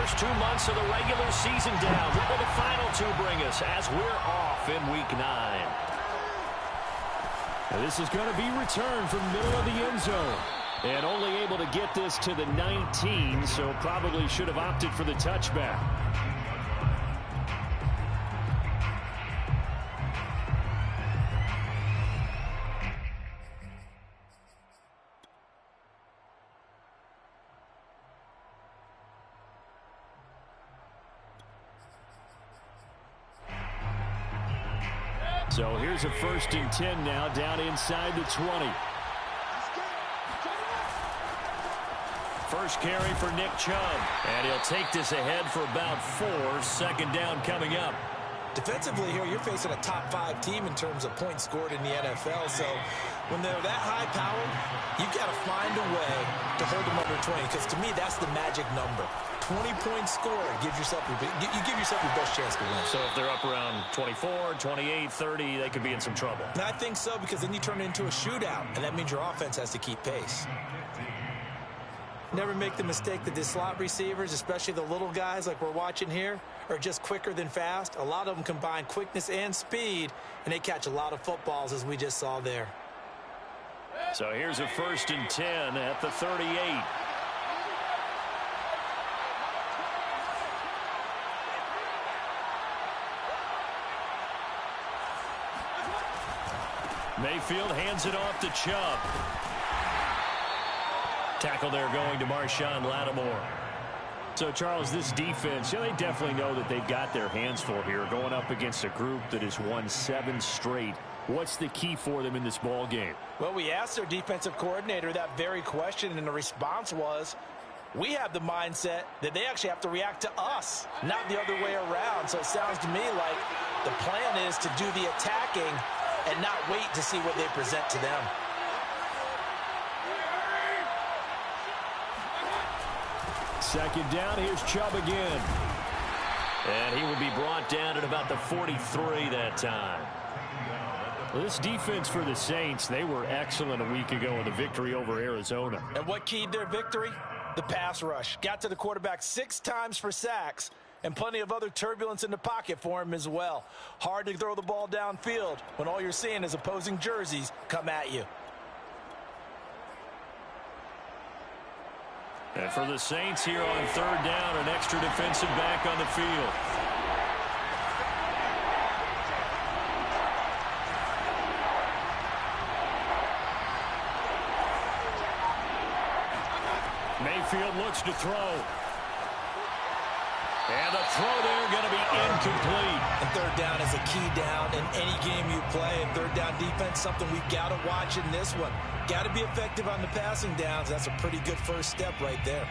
first 2 months of the regular season down. What will the final two bring us as we're off in Week 9? And this is going to be returned from middle of the end zone. And only able to get this to the 19, so probably should have opted for the touchback. So here's a 1st and 10 now, down inside the 20. First carry for Nick Chubb. And he'll take this ahead for about 4. 2nd down coming up. Defensively here, you're facing a top 5 team in terms of points scored in the NFL. So when they're that high powered, you've got to find a way to hold them under 20. Because to me, that's the magic number. 20 points scored. You give yourself your best chance to win. So if they're up around 24, 28, 30, they could be in some trouble. And I think so, because then you turn it into a shootout. And that means your offense has to keep pace. Never make the mistake that the slot receivers, especially the little guys like we're watching here, are just quicker than fast. A lot of them combine quickness and speed, and they catch a lot of footballs, as we just saw there. So here's a 1st and 10 at the 38. Mayfield hands it off to Chubb. Tackle there going to Marshawn Lattimore. So, Charles, this defense, they definitely know that they've got their hands full here, going up against a group that has won 7 straight. What's the key for them in this ball game? Well, we asked their defensive coordinator that very question, and the response was, we have the mindset that they actually have to react to us, not the other way around. So it sounds to me like the plan is to do the attacking and not wait to see what they present to them. Second down, here's Chubb again. And he would be brought down at about the 43 that time. Well, this defense for the Saints, they were excellent a week ago in the victory over Arizona. And what keyed their victory? The pass rush. Got to the quarterback 6 times for sacks, and plenty of other turbulence in the pocket for him as well. Hard to throw the ball downfield when all you're seeing is opposing jerseys come at you. And for the Saints here on 3rd down, an extra defensive back on the field. Mayfield looks to throw. And the throw there going to be incomplete. And 3rd down is a key down in any game you play. And 3rd down defense, something we've got to watch in this one. Got to be effective on the passing downs. That's a pretty good first step right there.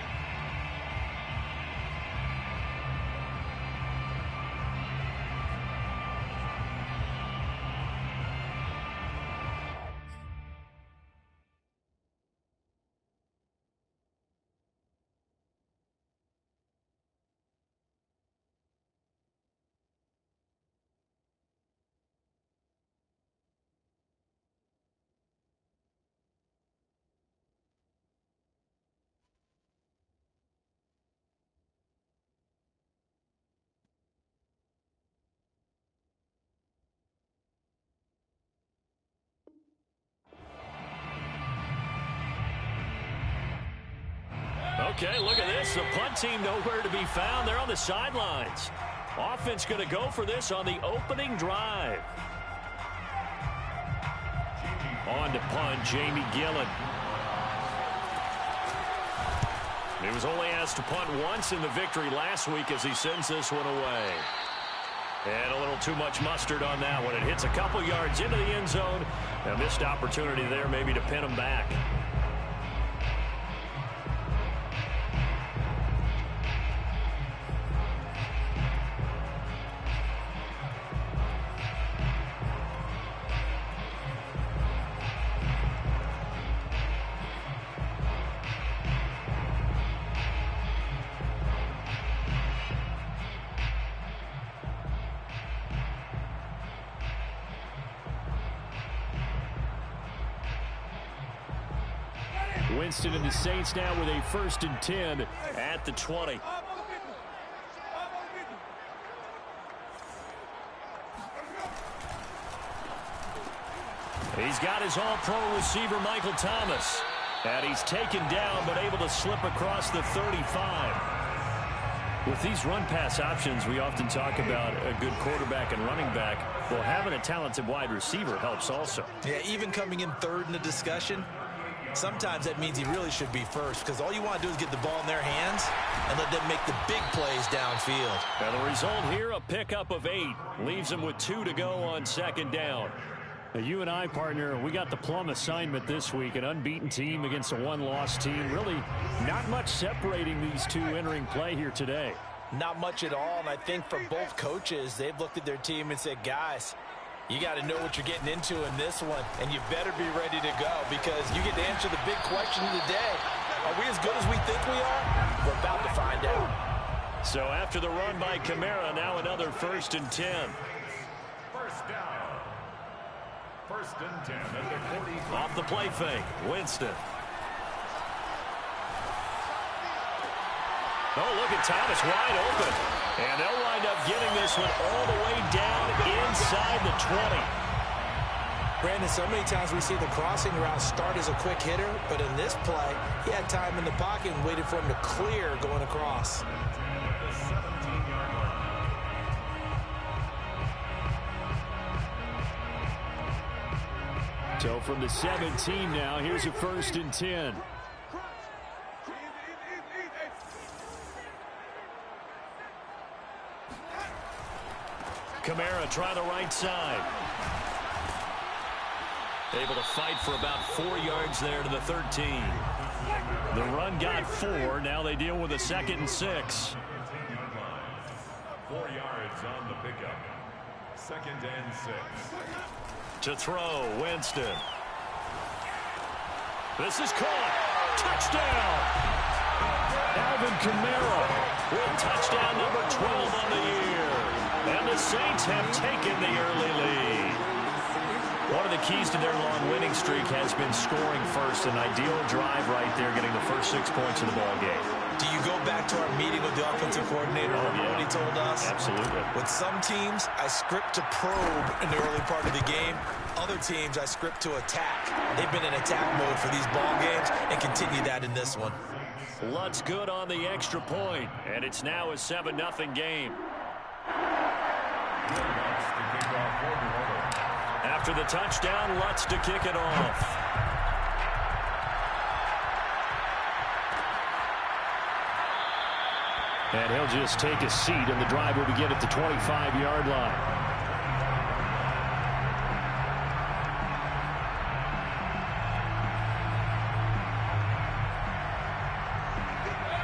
Okay, look at this. The punt team nowhere to be found. They're on the sidelines. Offense going to go for this on the opening drive. On to punt, Jamie Gillen. He was only asked to punt once in the victory last week as he sends this one away. And a little too much mustard on that one. It hits a couple yards into the end zone. A missed opportunity there maybe to pin him back. Winston and the Saints now with a 1st and 10 at the 20. He's got his all-pro receiver, Michael Thomas. And he's taken down, but able to slip across the 35. With these run-pass options, we often talk about a good quarterback and running back. Well, having a talented wide receiver helps also. Yeah, even coming in third in the discussion, sometimes that means he really should be first, because all you want to do is get the ball in their hands and let them make the big plays downfield. And the result here, a pickup of 8. Leaves them with 2 to go on second down. Now, you and I, partner, we got the plum assignment this week. An unbeaten team against a one-loss team. Really not much separating these two entering play here today. Not much at all, and I think for both coaches, they've looked at their team and said, guys, you got to know what you're getting into in this one, and you better be ready to go, because you get to answer the big question of the day. Are we as good as we think we are? We're about to find out. So after the run by Kamara, now another 1st and 10. First down. 1st and 10 at the 45. Off the play fake, Winston. Oh, look at Thomas wide open. And they'll wind up getting this one all the way down inside the 20. Brandon, so many times we see the crossing route start as a quick hitter, but in this play, he had time in the pocket and waited for him to clear going across. So from the 17 now, here's a 1st and 10. Kamara try the right side. Able to fight for about 4 yards there to the 13. The run got 4. Now they deal with a 2nd and 6. 4 yards on the pickup. 2nd and 6. To throw, Winston. This is caught. Touchdown. Alvin Kamara with touchdown number 12 on the year. And the Saints have taken the early lead. One of the keys to their long winning streak has been scoring first. An ideal drive right there, getting the first 6 points of the ball game. Do you go back to our meeting with the offensive coordinator? Remember what he told us? Absolutely. With some teams, I script to probe in the early part of the game. Other teams, I script to attack. They've been in attack mode for these ball games and continue that in this one. Lutz good on the extra point, and it's now a 7-0 game. After the touchdown, Lutz to kick it off. And he'll just take a seat, and the drive will begin at the 25-yard line.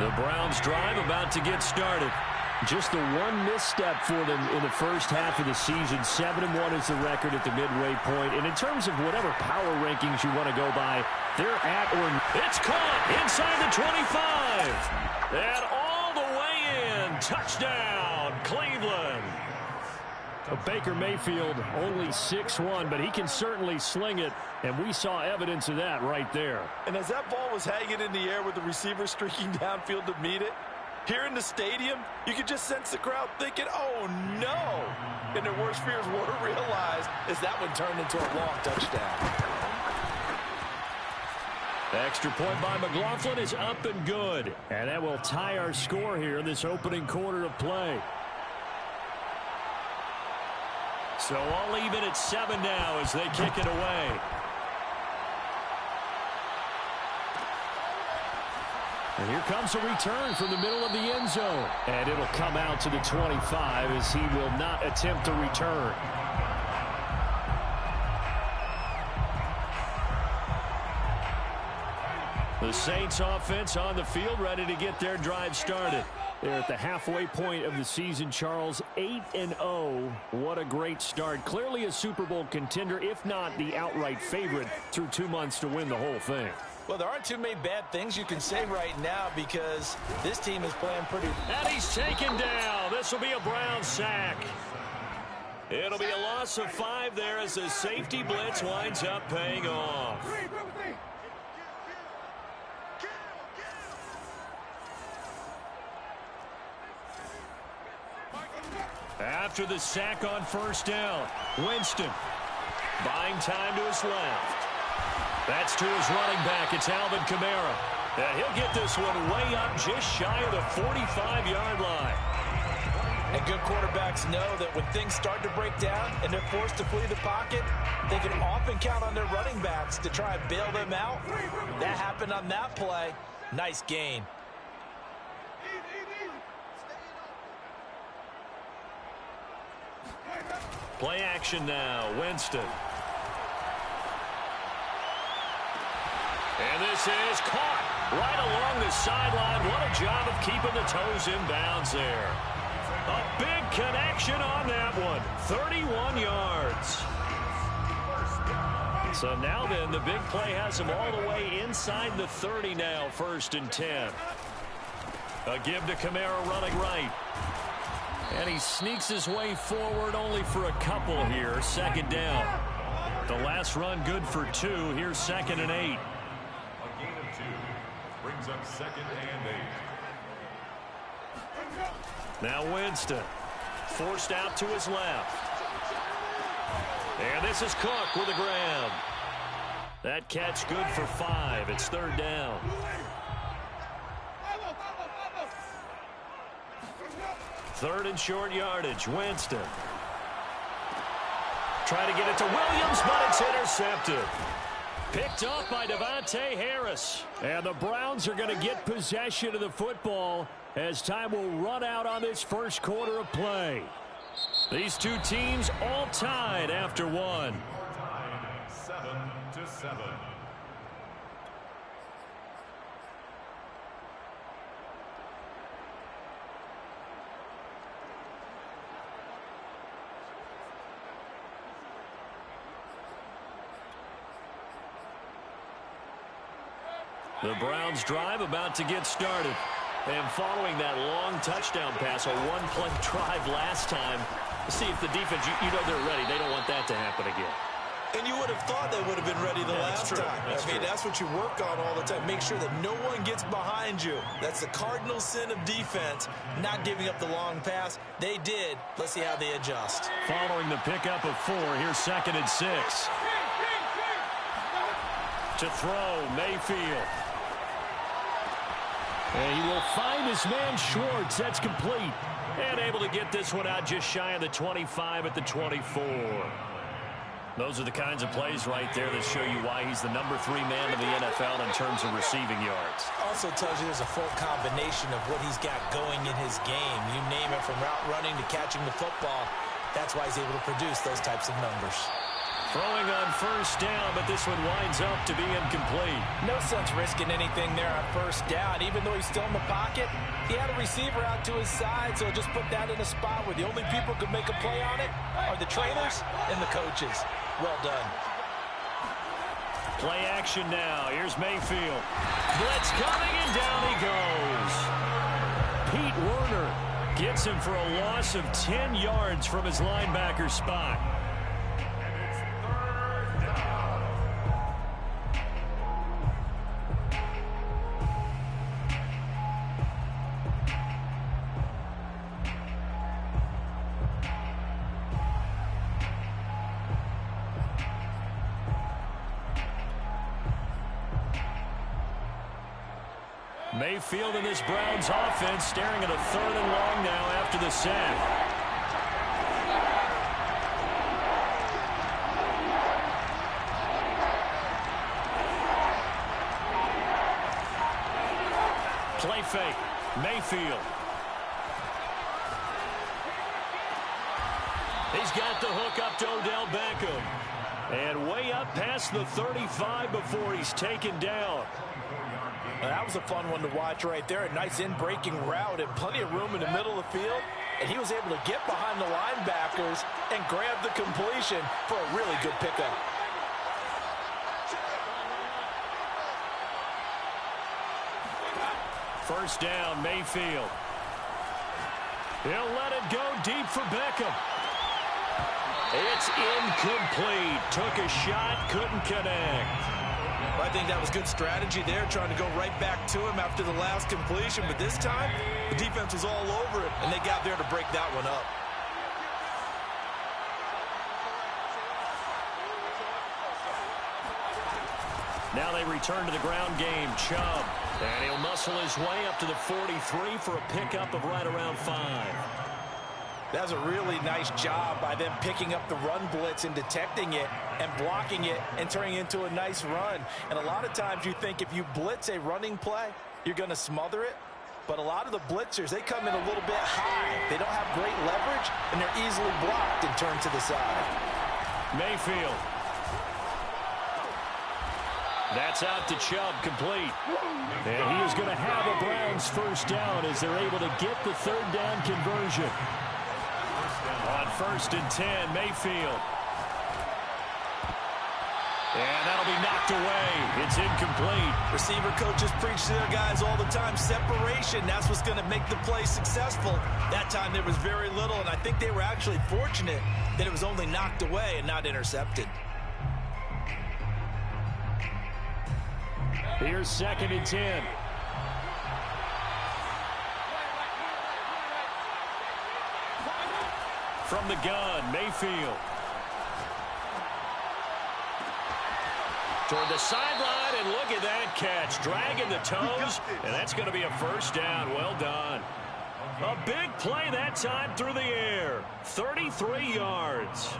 The Browns drive about to get started. Just the one misstep for them in the first half of the season. 7-1 is the record at the midway point. And in terms of whatever power rankings you want to go by, they're at or... It's caught inside the 25. And all the way in. Touchdown, Cleveland. Baker Mayfield only 6'1", but he can certainly sling it, and we saw evidence of that right there. And as that ball was hanging in the air with the receiver streaking downfield to meet it, here in the stadium, you could just sense the crowd thinking, oh, no. And their worst fears were realized as that one turned into a long touchdown. The extra point by McLaughlin is up and good. And that will tie our score here in this opening quarter of play. So all even at 7 now as they kick it away. And here comes a return from the middle of the end zone. And it'll come out to the 25 as he will not attempt to return. The Saints offense on the field, ready to get their drive started. They're at the halfway point of the season, Charles. 8-0. What a great start. Clearly a Super Bowl contender, if not the outright favorite, through 2 months to win the whole thing. Well, there aren't too many bad things you can say right now because this team is playing pretty... And he's taken down. This will be a Brown sack. It'll be a loss of 5 there as the safety blitz winds up paying off. After the sack on first down, Winston. Buying time to his left. That's to his running back. It's Alvin Kamara. And he'll get this one way up just shy of the 45-yard line. And good quarterbacks know that when things start to break down and they're forced to flee the pocket, they can often count on their running backs to try and bail them out. That happened on that play. Nice gain. Play action now. Winston. And this is caught right along the sideline. What a job of keeping the toes in bounds there. A big connection on that one. 31 yards. So now then, the big play has him all the way inside the 30 now. 1st and 10. A give to Kamara running right. And he sneaks his way forward only for a couple here. 2nd down. The last run good for 2. Here's 2nd and 8. A gain of 2 brings up 2nd and 8. Now Winston forced out to his left. And this is Cook with a grab. That catch good for 5. It's 3rd down. 3rd and short yardage. Winston. Try to get it to Williams, but it's intercepted. Picked off by Devontae Harris. And the Browns are going to get possession of the football as time will run out on this first quarter of play. These two teams all tied after one. Tied 7-7. The Browns drive about to get started. And following that long touchdown pass, a one-play drive last time, see if the defense, you know they're ready. They don't want that to happen again. And you would have thought they would have been ready the last time. That's what you work on all the time. Make sure that no one gets behind you. That's the cardinal sin of defense, not giving up the long pass. They did. Let's see how they adjust. Following the pickup of 4, here's 2nd and 6. To throw, Mayfield. And he will find his man Schwartz. That's complete. And able to get this one out just shy of the 25 at the 24. Those are the kinds of plays right there that show you why he's the number 3 man in the NFL in terms of receiving yards. Also tells you there's a full combination of what he's got going in his game. You name it, from route running to catching the football. That's why he's able to produce those types of numbers. Throwing on 1st down, but this one winds up to be incomplete. No sense risking anything there on 1st down. Even though he's still in the pocket, he had a receiver out to his side, so just put that in a spot where the only people who can make a play on it are the trainers and the coaches. Well done. Play action now. Here's Mayfield. Blitz coming, and down he goes. Pete Werner gets him for a loss of 10 yards from his linebacker spot. Mayfield and this Browns offense staring at a 3rd and long now after the sack. Play fake. Mayfield. He's got the hook up to Odell Beckham. And way up past the 35 before he's taken down. That was a fun one to watch right there. A nice in-breaking route and plenty of room in the middle of the field. And he was able to get behind the linebackers and grab the completion for a really good pickup. First down, Mayfield. He'll let it go deep for Beckham. It's incomplete. Took a shot, couldn't connect. I think that was good strategy there, trying to go right back to him after the last completion. But this time, the defense was all over it, and they got there to break that one up. Now they return to the ground game. Chubb. And he'll muscle his way up to the 43 for a pickup of right around 5. That was a really nice job by them picking up the run blitz and detecting it and blocking it and turning it into a nice run. And a lot of times you think if you blitz a running play, you're going to smother it. But a lot of the blitzers, they come in a little bit high. They don't have great leverage, and they're easily blocked and turned to the side. Mayfield. That's out to Chubb, complete. And he is going to have a Browns first down as they're able to get the third down conversion. On 1st and 10, Mayfield. And that'll be knocked away. It's incomplete. Receiver coaches preach to their guys all the time. Separation, that's what's going to make the play successful. That time there was very little, and I think they were actually fortunate that it was only knocked away and not intercepted. Here's 2nd and 10. From the gun, Mayfield. Toward the sideline, and look at that catch. Dragging the toes, and that's going to be a first down. Well done. A big play that time through the air. 33 yards.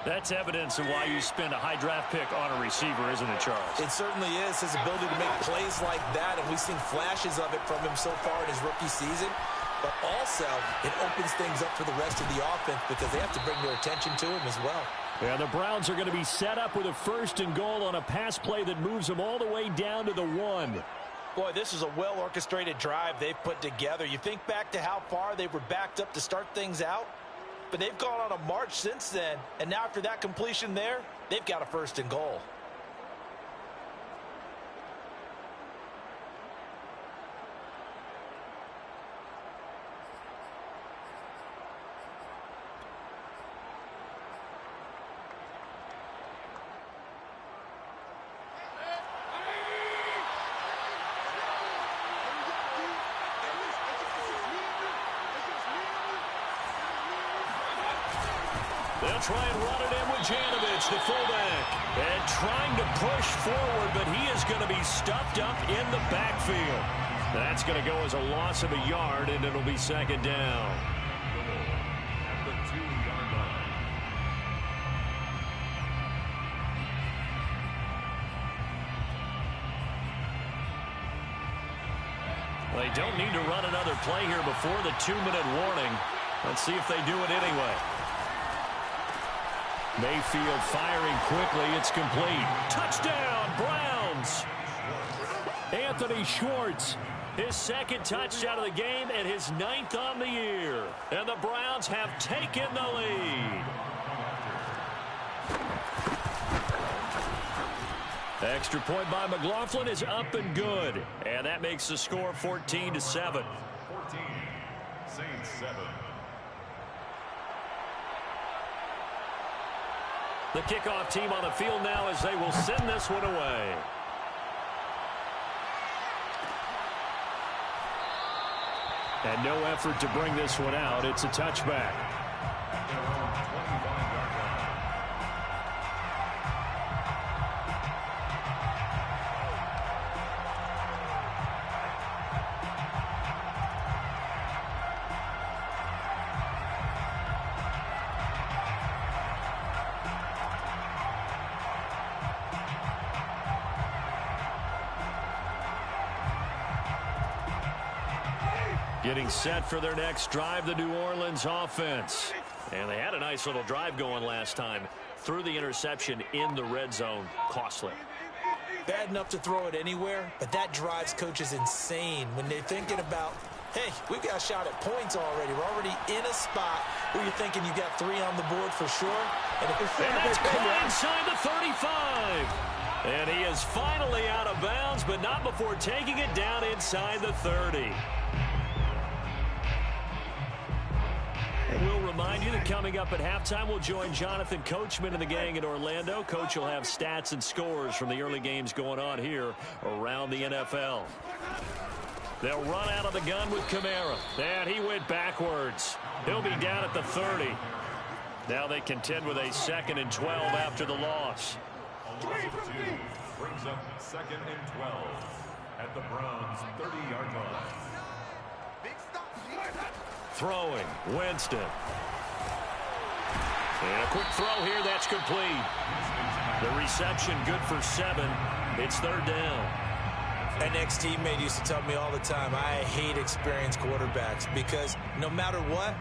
That's evidence of why you spend a high draft pick on a receiver, isn't it, Charles? It certainly is, his ability to make plays like that, and we've seen flashes of it from him so far in his rookie season. But also, it opens things up for the rest of the offense because they have to bring their attention to him as well. Yeah, the Browns are going to be set up with a 1st and goal on a pass play that moves them all the way down to the 1. Boy, this is a well-orchestrated drive they've put together. You think back to how far they were backed up to start things out, but they've gone on a march since then, and now after that completion there, they've got a 1st and goal. They'll try and run it in with Janovich, the fullback. And trying to push forward, but he is going to be stuffed up in the backfield. That's going to go as a loss of a yard, and it'll be 2nd down. At the 2-yard line. They don't need to run another play here before the 2-minute warning. Let's see if they do it anyway. Mayfield firing quickly. It's complete. Touchdown, Browns. Anthony Schwartz, his 2nd touchdown of the game and his 9th on the year. And the Browns have taken the lead. Extra point by McLaughlin is up and good. And that makes the score 14-7. 14, Saints 7. The kickoff team on the field now as they will send this one away. And no effort to bring this one out. It's a touchback. Getting set for their next drive, the New Orleans offense. And they had a nice little drive going last time. Threw the interception in the red zone. Costly. Bad enough to throw it anywhere, but that drives coaches insane when they're thinking about, hey, we've got a shot at points already. We're already in a spot where you're thinking you got 3 on the board for sure. And that's caught inside the 35. And he is finally out of bounds, but not before taking it down inside the 30. We'll remind you that coming up at halftime, we'll join Jonathan Coachman and the gang in Orlando. Coach will have stats and scores from the early games going on here around the NFL. They'll run out of the gun with Kamara. And he went backwards. He'll be down at the 30. Now they contend with a 2nd and 12 after the loss. A loss of 2 brings brings up 2nd and 12 at the Browns' 30-yard line. Throwing, Winston. And a quick throw here, that's complete. The reception good for 7. It's 3rd down. An ex-teammate used to tell me all the time, I hate experienced quarterbacks because no matter what,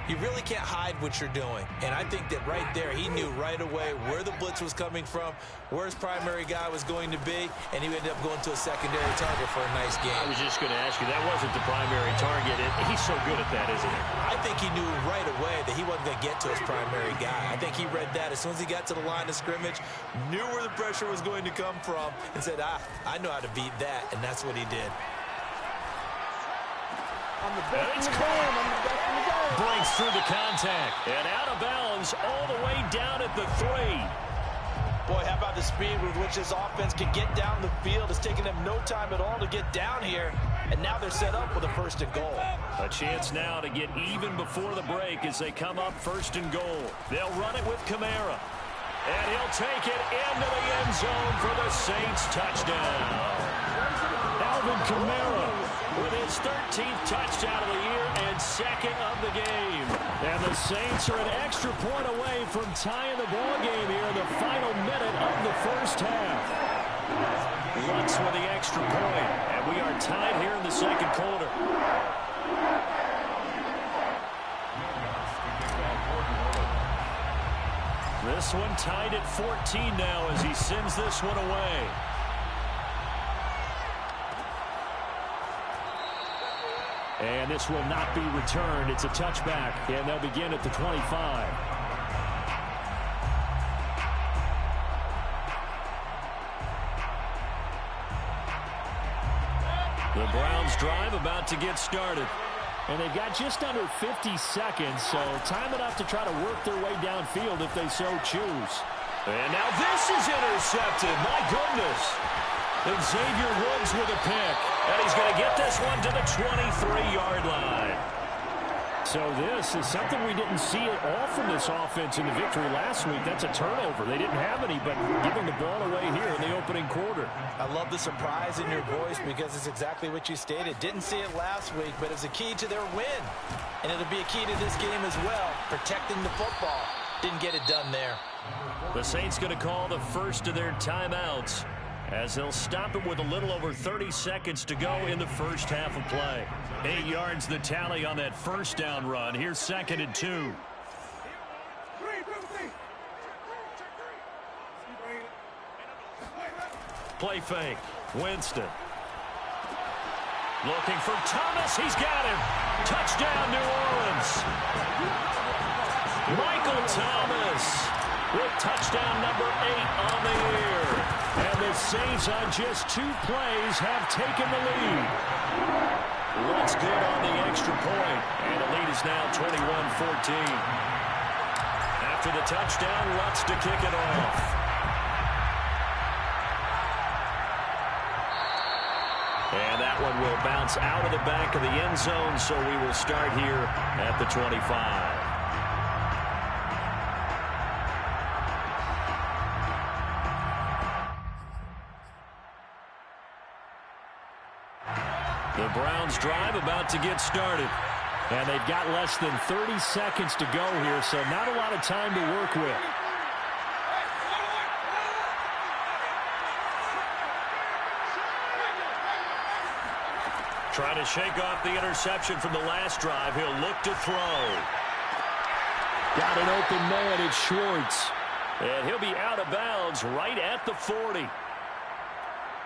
you really can't hide what you're doing. And I think that right there, he knew right away where the blitz was coming from, where his primary guy was going to be, and he ended up going to a secondary target for a nice game. I was just going to ask you, that wasn't the primary target. He's so good at that, isn't he? I think he knew right away that he wasn't going to get to his primary guy. I think he read that as soon as he got to the line of scrimmage, knew where the pressure was going to come from, and said, I know how to beat that, and that's what he did. And it's caught. Breaks through the contact. And out of bounds all the way down at the 3. Boy, how about the speed with which this offense can get down the field? It's taken them no time at all to get down here. And now they're set up with a 1st and goal. A chance now to get even before the break as they come up 1st and goal. They'll run it with Kamara. And he'll take it into the end zone for the Saints touchdown. Alvin Kamara with his 13th touchdown of the year and 2nd of the game. And the Saints are an extra point away from tying the ball game here in the final minute of the 1st half. Lutz with the extra point, and we are tied here in the 2nd quarter. This one tied at 14 now as he sends this one away. And this will not be returned. It's a touchback, and they'll begin at the 25. The Browns drive about to get started. And they've got just under 50 seconds, so time enough to try to work their way downfield if they so choose. And now this is intercepted. My goodness. Xavier Woods with a pick. And he's going to get this one to the 23-yard line. So this is something we didn't see at all from this offense in the victory last week. That's a turnover. They didn't have any, but giving the ball away here in the opening quarter. I love the surprise in your voice because it's exactly what you stated. Didn't see it last week, but it's a key to their win. And it'll be a key to this game as well, protecting the football. Didn't get it done there. The Saints going to call the first of their timeouts as they'll stop it with a little over 30 seconds to go in the first half of play. 8 yards the tally on that first down run. Here's 2nd and 2. Play fake. Winston. Looking for Thomas. He's got him. Touchdown, New Orleans. Michael Thomas with touchdown number 8 on the year. And the Saints on just 2 plays have taken the lead. Lutz good on the extra point. And the lead is now 21-14. After the touchdown, Lutz to kick it off. And that one will bounce out of the back of the end zone, so we will start here at the 25. The Browns drive about to get started. And they've got less than 30 seconds to go here, so not a lot of time to work with. Trying to shake off the interception from the last drive. He'll look to throw. Got an open man. It's Schwartz. And he'll be out of bounds right at the 40.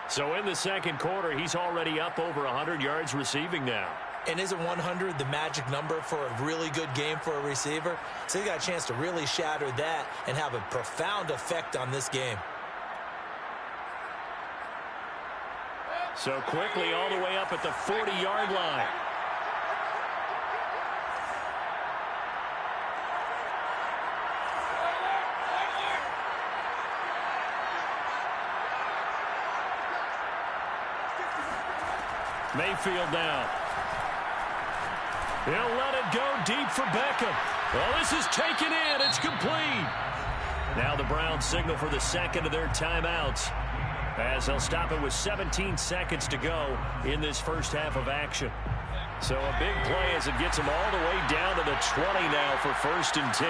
So in the second quarter, he's already up over 100 yards receiving now. And isn't 100 the magic number for a really good game for a receiver? So he got a chance to really shatter that and have a profound effect on this game. So quickly all the way up at the 40-yard line. Mayfield now. He'll let it go deep for Beckham. Well, this is taken in. It's complete. Now the Browns signal for the second of their timeouts. as they'll stop it with 17 seconds to go in this first half of action. So a big play as it gets them all the way down to the 20 now for 1st and 10.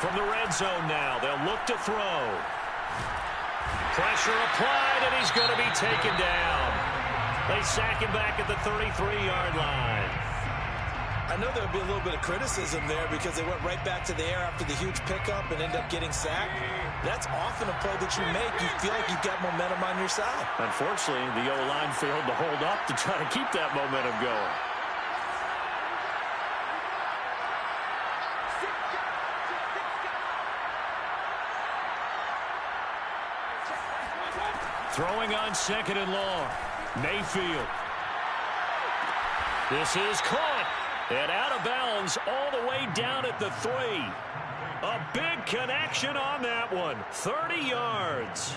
From the red zone now, they'll look to throw. Pressure applied, and he's going to be taken down. They sack him back at the 33-yard line. I know there'll be a little bit of criticism there because they went right back to the air after the huge pickup and end up getting sacked. That's often a play that you make. You feel like you've got momentum on your side. Unfortunately, the O-line failed to hold up to try to keep that momentum going. Throwing on 2nd and long. Mayfield. This is caught. And out of bounds all the way down at the 3. A big connection on that one. 30 yards.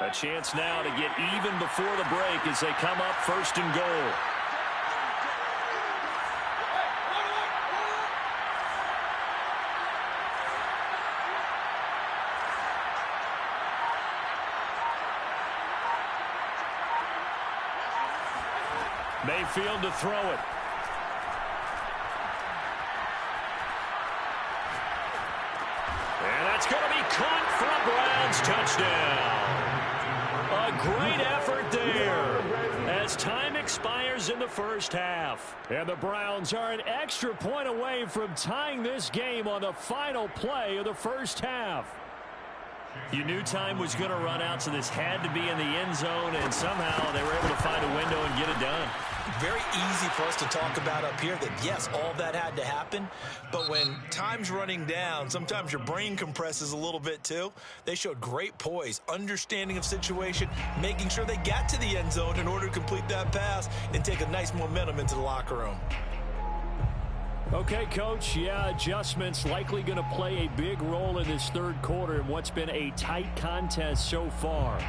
A chance now to get even before the break as they come up 1st and goal. Mayfield to throw it. And that's going to be caught for a Browns touchdown. A great effort there as time expires in the first half. And the Browns are an extra point away from tying this game on the final play of the first half. You knew time was going to run out, so this had to be in the end zone, and somehow they were able to find a window and get it done. Very easy for us to talk about up here that, yes, all that had to happen, but when time's running down, sometimes your brain compresses a little bit too. They showed great poise, understanding of situation, making sure they got to the end zone in order to complete that pass and take a nice momentum into the locker room. Okay, Coach, yeah, adjustments likely going to play a big role in this third quarter in what's been a tight contest so far.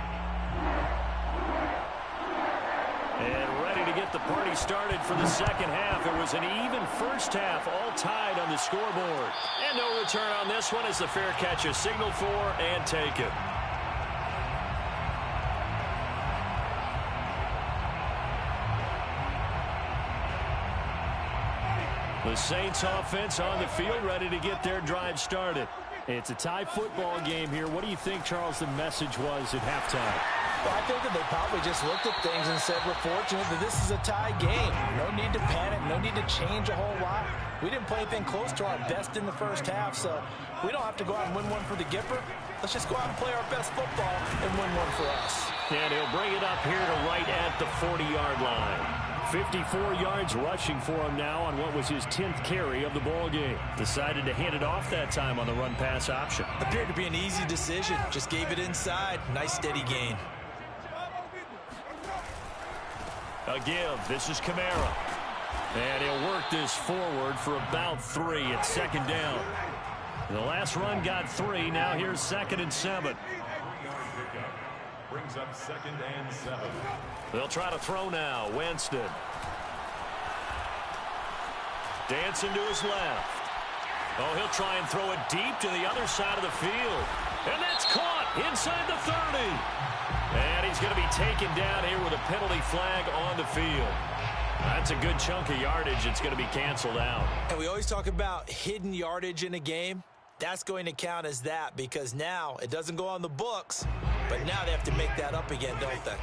And ready to get the party started for the second half. It was an even first half, all tied on the scoreboard. And no return on this one as the fair catch is signaled for and taken. The Saints offense on the field, ready to get their drive started. It's a tie football game here. What do you think, Charles, the message was at halftime? Well, I think that they probably just looked at things and said, we're fortunate that this is a tie game. No need to panic, no need to change a whole lot. We didn't play anything close to our best in the first half, so we don't have to go out and win one for the Gipper. Let's just go out and play our best football and win one for us. And he'll bring it up here to right at the 40-yard line. 54 yards rushing for him now on what was his 10th carry of the ball game. Decided to hand it off that time on the run-pass option. Appeared to be an easy decision. Just gave it inside. Nice steady gain. A give. This is Kamara. And he'll work this forward for about 3 at second down. The last run got 3. Now here's 2nd and 7. Brings up 2nd and 7. They'll try to throw now. Winston. Dancing to his left. Oh, he'll try and throw it deep to the other side of the field. And that's caught inside the 30. And he's going to be taken down here with a penalty flag on the field. That's a good chunk of yardage. It's going to be canceled out. And we always talk about hidden yardage in a game. That's going to count as that because now it doesn't go on the books, but now they have to make that up again, don't they?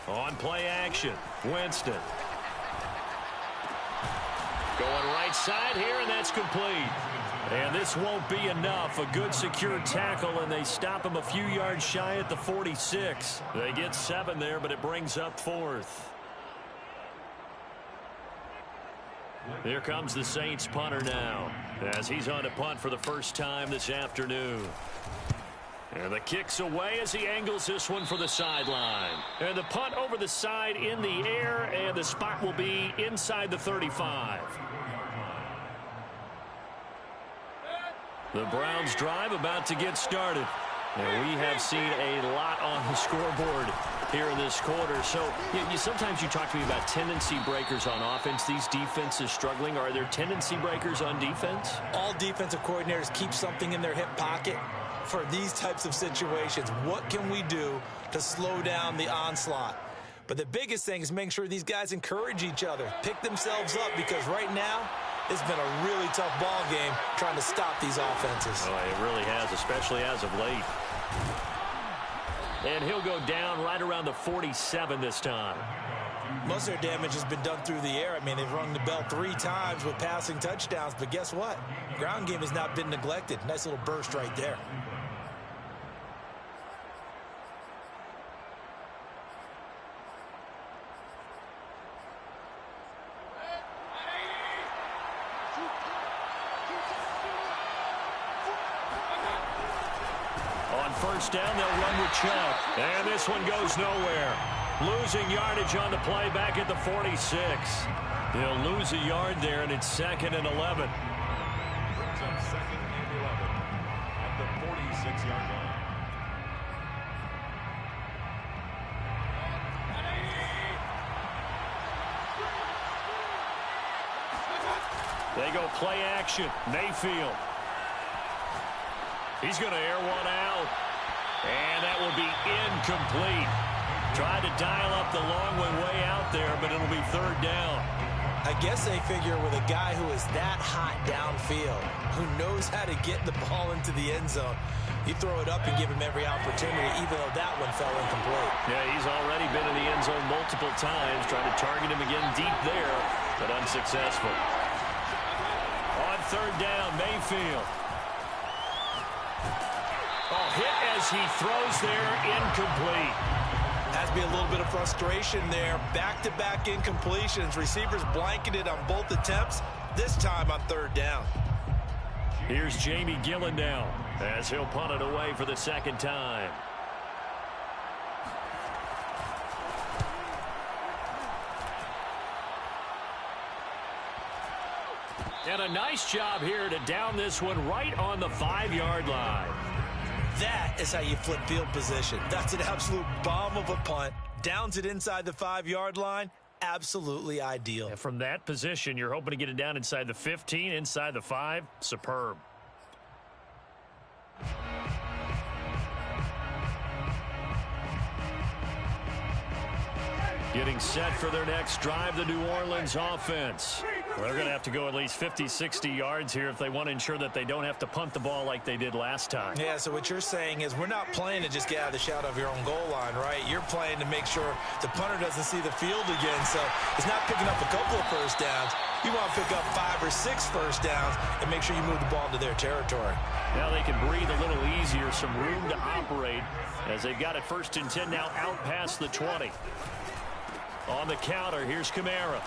On play action, Winston. Going right side here, and that's complete. And this won't be enough. A good secure tackle, and they stop him a few yards shy at the 46. They get 7 there, but it brings up 4th. Here comes the Saints punter now, as he's on to punt for the first time this afternoon. And the kick's away as he angles this one for the sideline. And the punt over the side in the air, and the spot will be inside the 35. The Browns drive about to get started. And we have seen a lot on the scoreboard here in this quarter. So sometimes you talk to me about tendency breakers on offense. These defenses struggling. Are there tendency breakers on defense? All defensive coordinators keep something in their hip pocket for these types of situations. What can we do to slow down the onslaught? But the biggest thing is making sure these guys encourage each other, pick themselves up, because right now it's been a really tough ball game trying to stop these offenses. Oh, it really has, especially as of late. And he'll go down right around the 47 this time. Most of their damage has been done through the air. I mean, they've rung the bell 3 times with passing touchdowns, but guess what? Ground game has not been neglected. Nice little burst right there. First down, they'll run with Chubb. And this one goes nowhere. Losing yardage on the play back at the 46. They'll lose a yard there, and it's 2nd and 11. Brings up 2nd and 11 at the 46-yard line. They go play action. Mayfield. He's going to air one out. And that will be incomplete. Tried to dial up the long one way out there, but it'll be 3rd down. I guess they figure with a guy who is that hot downfield, who knows how to get the ball into the end zone, you throw it up and give him every opportunity, even though that one fell incomplete. Yeah, he's already been in the end zone multiple times, trying to target him again deep there, but unsuccessful. On 3rd down, Mayfield. Oh, hit as he throws there, incomplete. Has to be a little bit of frustration there. Back-to-back incompletions. Receivers blanketed on both attempts, this time on 3rd down. Here's Jamie Gillen now, as he'll punt it away for the 2nd time. And a nice job here to down this one right on the 5-yard line. That is how you flip field position. That's an absolute bomb of a punt. Downs it inside the 5-yard line. Absolutely ideal. And from that position, you're hoping to get it down inside the 15, inside the 5. Superb. Getting set for their next drive, the New Orleans offense. Well, they're going to have to go at least 50, 60 yards here if they want to ensure that they don't have to punt the ball like they did last time. Yeah, so what you're saying is we're not playing to just get out of the shadow of your own goal line, right? You're playing to make sure the punter doesn't see the field again. So it's not picking up a couple of first downs. You want to pick up 5 or 6 first downs and make sure you move the ball into their territory. Now they can breathe a little easier, some room to operate as they've got it 1st and 10 now out past the 20. On the counter, here's Kamara.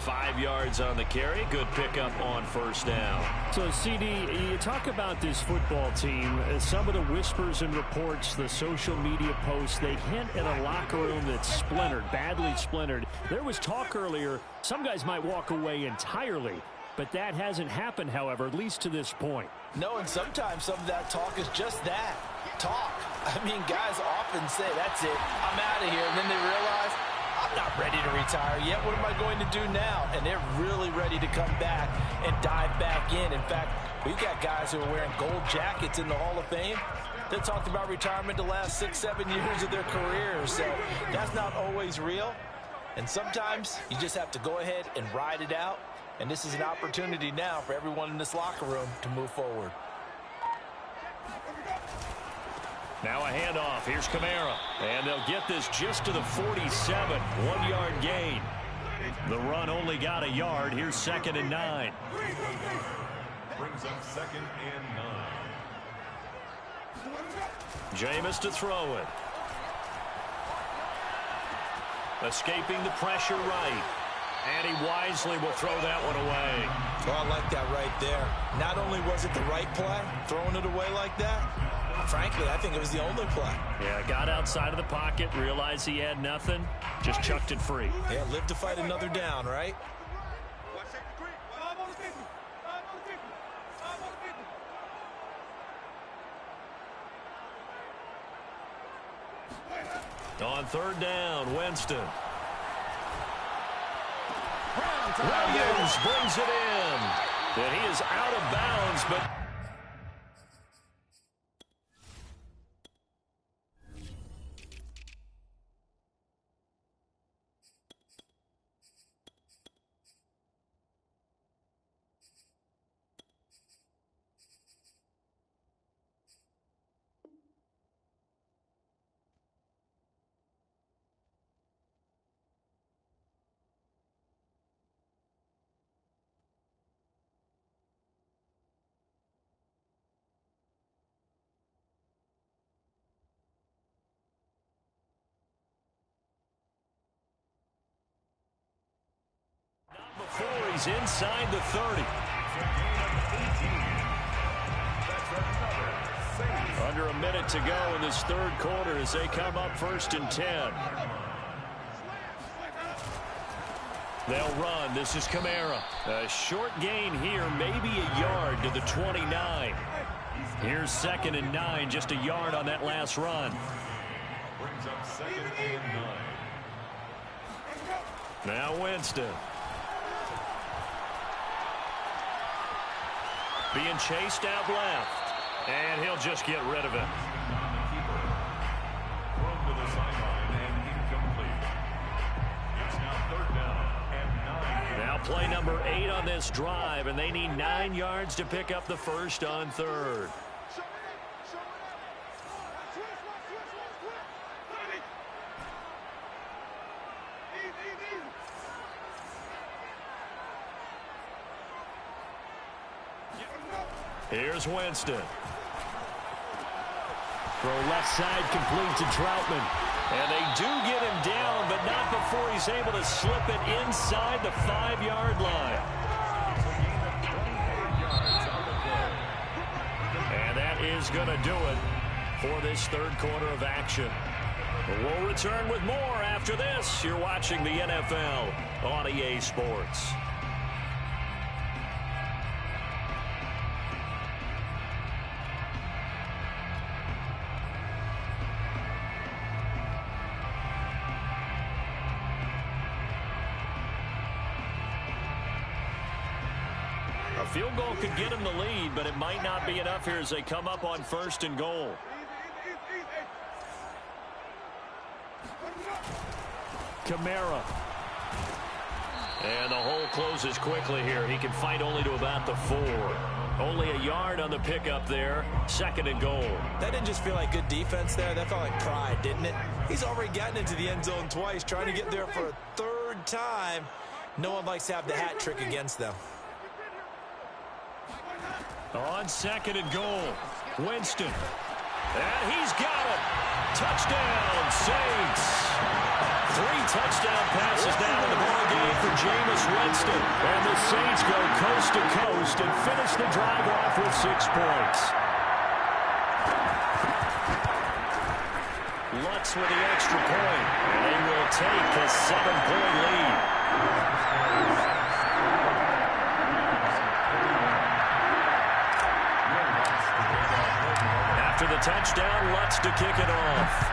5 yards on the carry. Good pickup on 1st down. So, CD, you talk about this football team. Some of the whispers and reports, the social media posts, they hint at a locker room that's splintered, badly splintered. There was talk earlier, some guys might walk away entirely. But that hasn't happened, however, at least to this point. No, and sometimes some of that talk is just that, talk. I mean, guys often say, that's it, I'm out of here. And then they realize, I'm not ready to retire yet. What am I going to do now? And they're really ready to come back and dive back in. In fact, we've got guys who are wearing gold jackets in the Hall of Fame that talked about retirement the last 6, 7 years of their careers. So that's not always real. And sometimes you just have to go ahead and ride it out. And this is an opportunity now for everyone in this locker room to move forward. Now a handoff. Here's Kamara. And they'll get this just to the 47. 1-yard gain. The run only got a yard. Here's 2nd and 9. Brings up 2nd and 9. Jameis to throw it. Escaping the pressure right. And he wisely will throw that one away. Oh, I like that right there. Not only was it the right play, throwing it away like that, frankly, I think it was the only play. Yeah, got outside of the pocket, realized he had nothing, just chucked it free. Yeah, live to fight another down, right? On 3rd down, Winston. Williams brings it in. And he is out of bounds, but... before he's inside the 30. Under a minute to go in this 3rd quarter as they come up 1st and 10. They'll run. This is Kamara. A short gain here, maybe a yard to the 29. Here's 2nd and 9, just a yard on that last run. Brings up 2nd and 9. Now Winston. Being chased out left. And he'll just get rid of it. On the keeper. Thrown to the sideline and incomplete. It's now 3rd down and 9. Now play number 8 on this drive, and they need 9 yards to pick up the first on 3rd. Here's Winston. Throw left side, complete to Troutman. And they do get him down, but not before he's able to slip it inside the 5-yard line. And that is going to do it for this 3rd quarter of action. We'll return with more after this. You're watching the NFL on EA Sports. A field goal could get him the lead, but it might not be enough here as they come up on 1st and goal. Kamara. And the hole closes quickly here. He can fight only to about the 4. Only a yard on the pickup there. 2nd and goal. That didn't just feel like good defense there. That felt like pride, didn't it? He's already gotten into the end zone twice, trying to get there for a 3rd time. No one likes to have the hat trick against them. On 2nd and goal, Winston. And he's got it. Touchdown, Saints. 3 touchdown passes now in the ballgame for Jameis Winston. And the Saints go coast to coast and finish the drive off with 6 points. Lutz with the extra point. And they will take a 7-point lead. After the touchdown, Lutz to kick it off.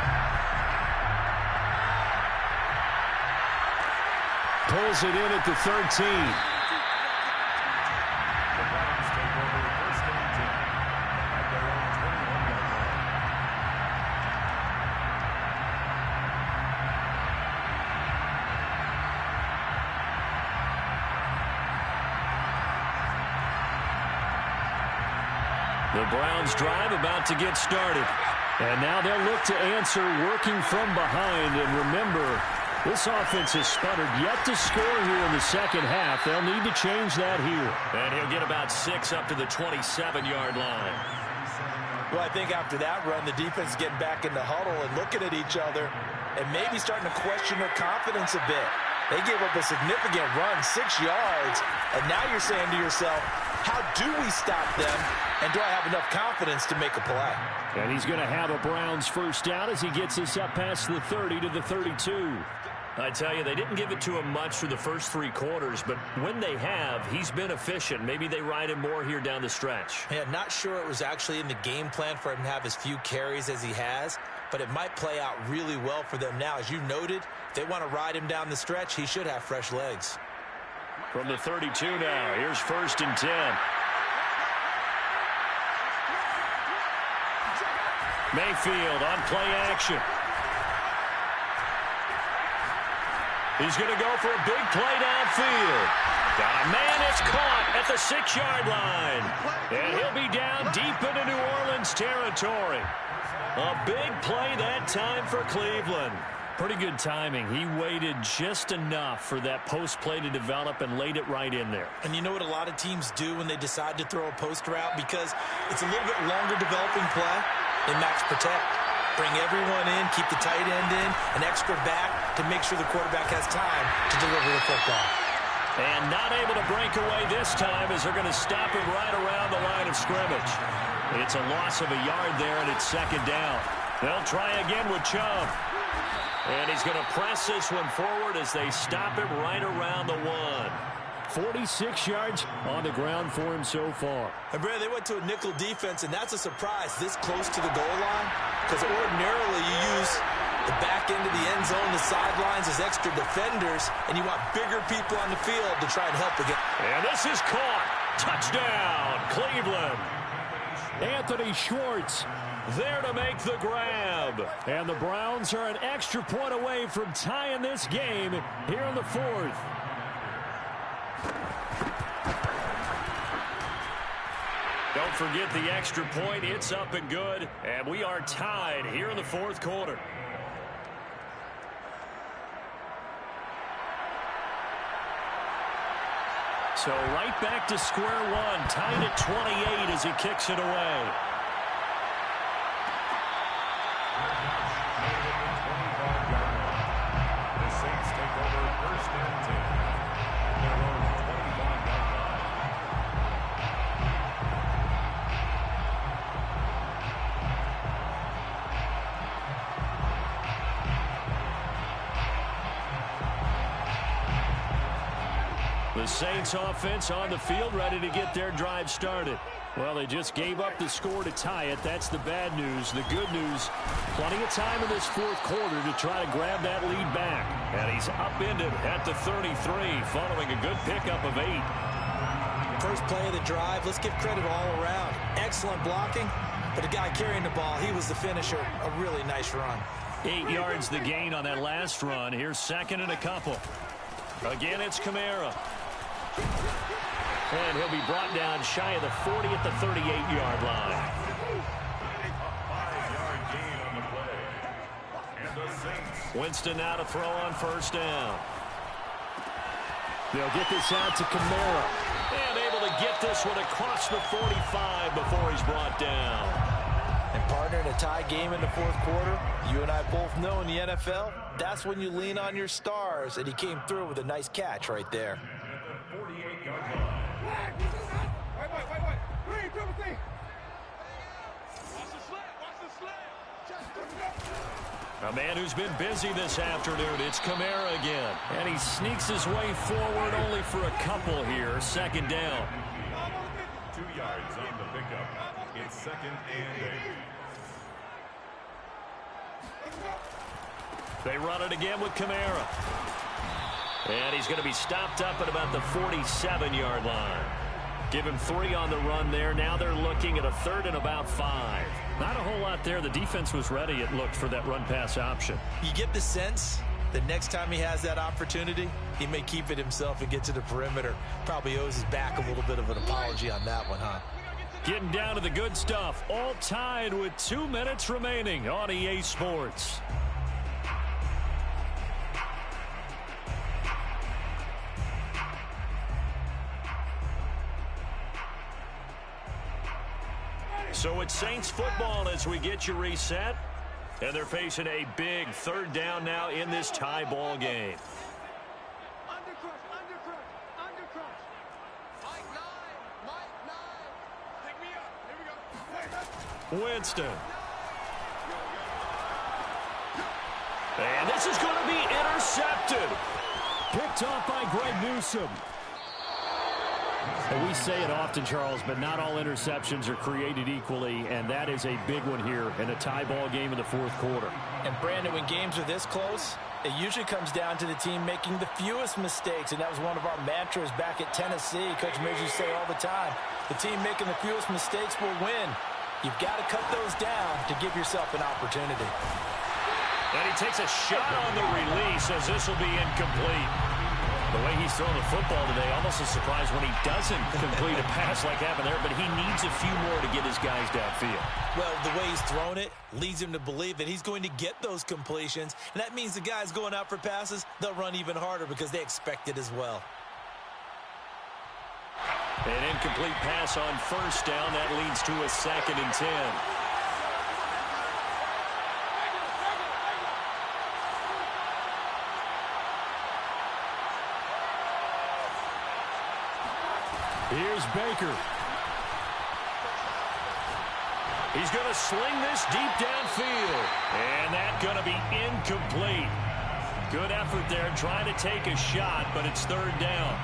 Pulls it in at the 13. The Browns take over 1st and 10 at their own 21-yard line. The Browns drive about to get started. And now they'll look to answer working from behind. And remember, This offense has sputtered yet to score here in the second half. They'll need to change that here. And he'll get about 6 up to the 27-yard line. Well, I think after that run, the defense is getting back in the huddle and looking at each other and maybe starting to question their confidence a bit. They gave up a significant run, 6 yards, and now you're saying to yourself, how do we stop them, and do I have enough confidence to make a play? And he's going to have a Browns first down as he gets us up past the 30 to the 32. I tell you, they didn't give it to him much through the first 3 quarters, but when they have, he's been efficient. Maybe they ride him more here down the stretch. Yeah, not sure it was actually in the game plan for him to have as few carries as he has, but it might play out really well for them now. As you noted, if they want to ride him down the stretch, he should have fresh legs. From the 32 now, here's 1st and 10. Mayfield on play action. He's going to go for a big play downfield. Got a man, it's caught at the 6-yard line. And he'll be down deep into New Orleans territory. A big play that time for Cleveland. Pretty good timing. He waited just enough for that post play to develop and laid it right in there. And you know what a lot of teams do when they decide to throw a post route? Because it's a little bit longer developing play, they max protect. Bring everyone in, keep the tight end in, an extra back to make sure the quarterback has time to deliver the football. And not able to break away this time as they're going to stop him right around the line of scrimmage. It's a loss of a yard there, and it's 2nd down. They'll try again with Chubb. And he's going to press this one forward as they stop him right around the 1. 46 yards on the ground for him so far. And Brad, they went to a nickel defense, and that's a surprise this close to the goal line, because ordinarily you use the back end of the end zone, the sidelines as extra defenders, and you want bigger people on the field to try and help again. And this is caught. Touchdown, Cleveland. Anthony Schwartz there to make the grab. And the Browns are an extra point away from tying this game here in the 4th. Don't forget the extra point. It's up and good. And we are tied here in the 4th quarter. So right back to square one. Tied at 28 as he kicks it away. The Saints take over 1st and 10. Their own 25-yard line. The Saints offense on the field, ready to get their drive started. Well, they just gave up the score to tie it. That's the bad news. The good news, plenty of time in this 4th quarter to try to grab that lead back. And he's upended at the 33 following a good pickup of 8. First play of the drive, let's give credit all around. Excellent blocking, but the guy carrying the ball, he was the finisher. A really nice run. 8 yards the gain on that last run. Here's 2nd and a couple. Again, it's Kamara. And he'll be brought down shy of the 40 at the 38-yard line. 5-yard gain on the play. And the Saints. Winston now to throw on 1st down. They'll get this out to Kamara. And able to get this one across the 45 before he's brought down. And partner, in a tie game in the 4th quarter, you and I both know in the NFL, that's when you lean on your stars, and he came through with a nice catch right there. At the 48-yard line. A man who's been busy this afternoon. It's Kamara again. And he sneaks his way forward only for a couple here. 2nd down. 2 yards on the pickup. It's 2nd and 8. They run it again with Kamara. And he's going to be stopped up at about the 47-yard line. Give him 3 on the run there. Now they're looking at a 3rd and about 5. Not a whole lot there. The defense was ready, it looked, for that run-pass option. You get the sense that next time he has that opportunity, he may keep it himself and get to the perimeter. Probably owes his back a little bit of an apology on that one, huh? Getting down to the good stuff. All tied with 2 minutes remaining on EA Sports. So it's Saints football as we get you reset. And they're facing a big third down now in this tie ball game. Winston. And this is going to be intercepted. Picked off by Greg Newsome. And we say it often, Charles, but not all interceptions are created equally, and that is a big one here in a tie ball game in the fourth quarter. And, Brandon, when games are this close, it usually comes down to the team making the fewest mistakes, and that was one of our mantras back at Tennessee. Coach Mills used to say all the time, the team making the fewest mistakes will win. You've got to cut those down to give yourself an opportunity. And he takes a shot on the release as this will be incomplete. The way he's throwing the football today, almost a surprise when he doesn't complete a pass like happened there, but he needs a few more to get his guys downfield. Well, the way he's thrown it leads him to believe that he's going to get those completions, and that means the guys going out for passes, they'll run even harder because they expect it as well. An incomplete pass on first down. That leads to a 2nd and 10. Here's Baker. He's going to sling this deep downfield. And that's going to be incomplete. Good effort there trying to take a shot, but it's third down.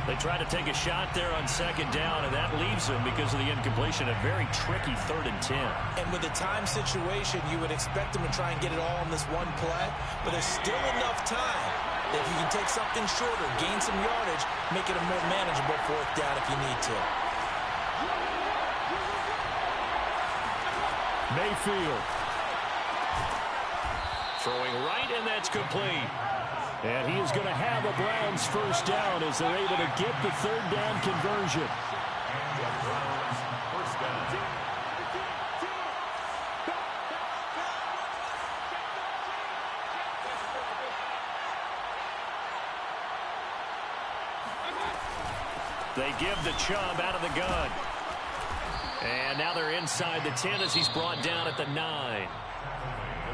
They try to take a shot there on 2nd down, and that leaves them, because of the incompletion, a very tricky 3rd and 10. And with a time situation, you would expect them to try and get it all in this one play, but there's still enough time that if you can take something shorter, gain some yardage, make it a more manageable 4th down if you need to. Mayfield. Throwing right, and that's complete. And he is going to have a Browns first down as they're able to get the third down conversion. First down. They give the Chubb out of the gun. And now they're inside the 10 as he's brought down at the 9.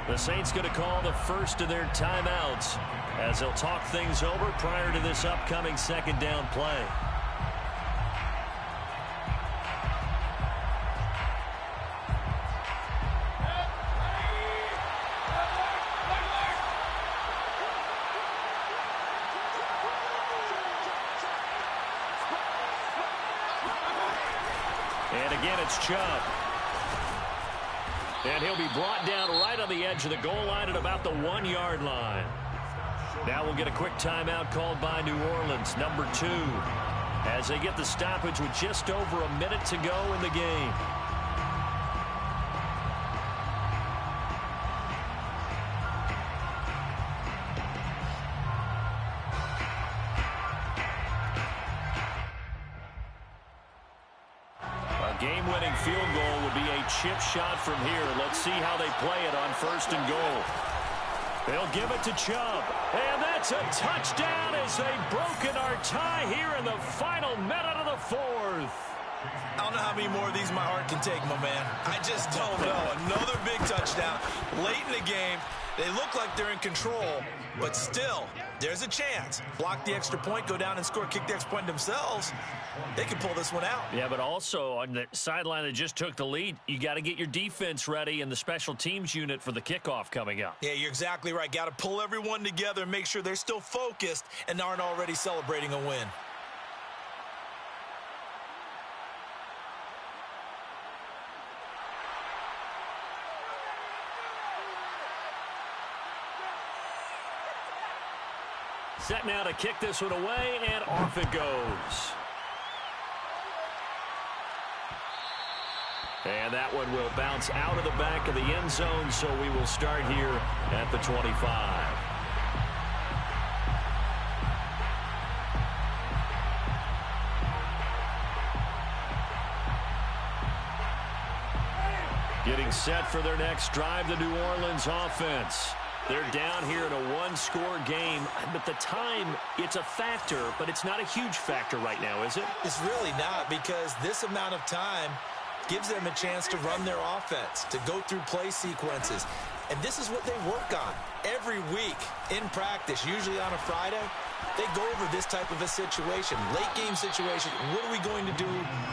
The Saints going to call the first of their timeouts as they'll talk things over prior to this upcoming 2nd down play. And again, it's Chubb. And he'll be brought down right on the edge of the goal line at about the 1-yard line. Now we'll get a quick timeout called by New Orleans, number 2, as they get the stoppage with just over a minute to go in the game. Game-winning field goal would be a chip shot from here. Let's see how they play it on 1st and goal. They'll give it to Chubb. And that's a touchdown as they've broken our tie here in the final minute of the 4th. I don't know how many more of these my heart can take, my man. I just don't know. Another big touchdown late in the game. They look like they're in control, but still, there's a chance. Block the extra point, go down and score, kick the extra point themselves. They can pull this one out. Yeah, but also on the sideline that just took the lead, you got to get your defense ready and the special teams unit for the kickoff coming up. Yeah, you're exactly right. Got to pull everyone together and make sure they're still focused and aren't already celebrating a win. Set now to kick this one away, and off it goes. And that one will bounce out of the back of the end zone, so we will start here at the 25. Getting set for their next drive, the New Orleans offense. They're down here in a one-score game, but the time, it's a factor, but it's not a huge factor right now, is it? It's really not, because this amount of time, gives them a chance to run their offense, to go through play sequences. And this is what they work on every week in practice, usually on a Friday. They go over this type of a situation, late game situation. What are we going to do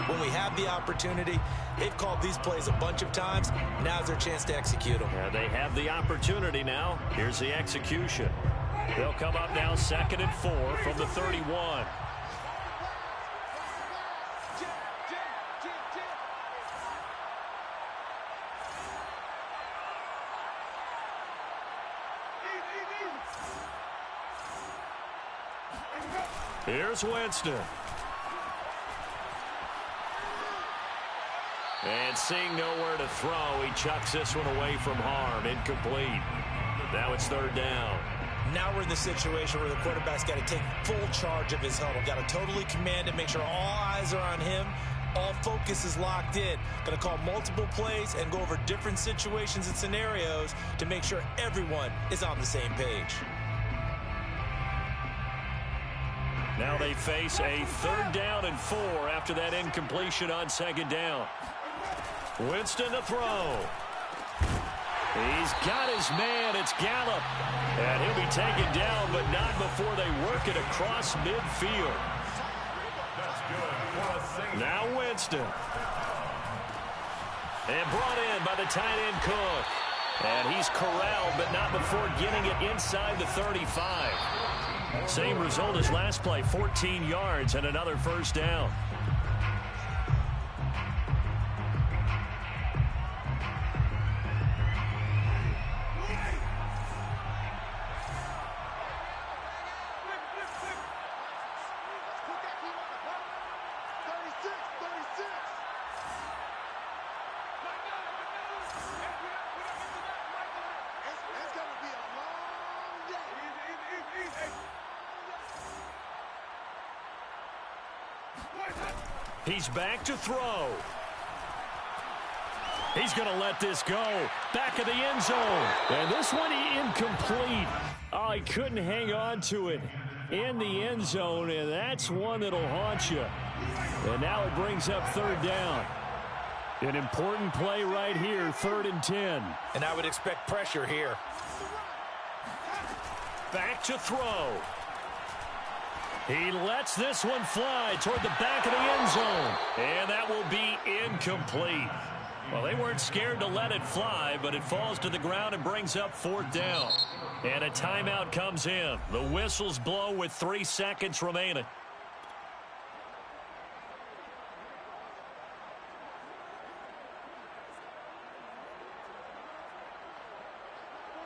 when we have the opportunity? They've called these plays a bunch of times. Now's their chance to execute them. Yeah, they have the opportunity now. Here's the execution. They'll come up now 2nd and 4 from the 31. Here's Winston. And seeing nowhere to throw, he chucks this one away from harm. Incomplete. Now it's 3rd down. Now we're in the situation where the quarterback's got to take full charge of his huddle. Got to totally command it, make sure all eyes are on him. All focus is locked in. Going to call multiple plays and go over different situations and scenarios to make sure everyone is on the same page. Now they face a 3rd down and 4 after that incompletion on 2nd down. Winston to throw. He's got his man. It's Gallup. And he'll be taken down, but not before they work it across midfield. Now Winston. And brought in by the tight end Cook. And he's corralled, but not before getting it inside the 35. Same result as last play, 14 yards and another 1st down. He's back to throw. He's going to let this go. Back of the end zone. And this one incomplete. Oh, he couldn't hang on to it in the end zone, and that's one that'll haunt you. And now it brings up 3rd down. An important play right here, 3rd and 10. And I would expect pressure here. Back to throw. He lets this one fly toward the back of the end zone. And that will be incomplete. Well, they weren't scared to let it fly, but it falls to the ground and brings up 4th down. And a timeout comes in. The whistles blow with 3 seconds remaining.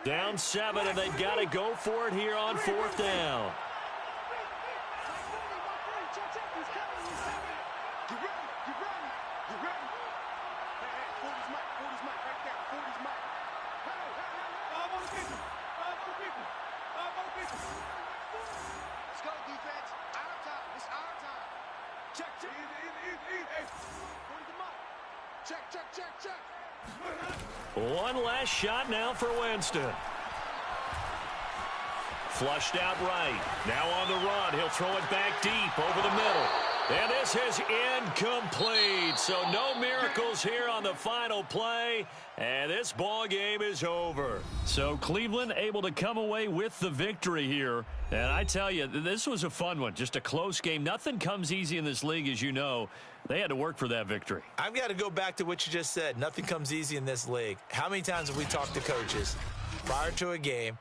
Down 7, and they've got to go for it here on 4th down. One last shot now for Winston. Flushed out right. Now on the run. He'll throw it back deep over the middle. And this is incomplete. So no miracles here on the final play. And this ball game is over. So Cleveland able to come away with the victory here. And I tell you, this was a fun one. Just a close game. Nothing comes easy in this league, as you know. They had to work for that victory. I've got to go back to what you just said. Nothing comes easy in this league. How many times have we talked to coaches prior to a game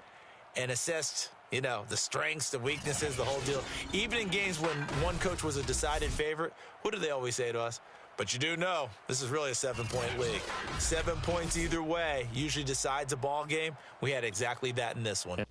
and assessed, you know, the strengths, the weaknesses, the whole deal? Even in games when one coach was a decided favorite, what do they always say to us? But you do know this is really a 7-point league. 7 points either way usually decides a ball game. We had exactly that in this one.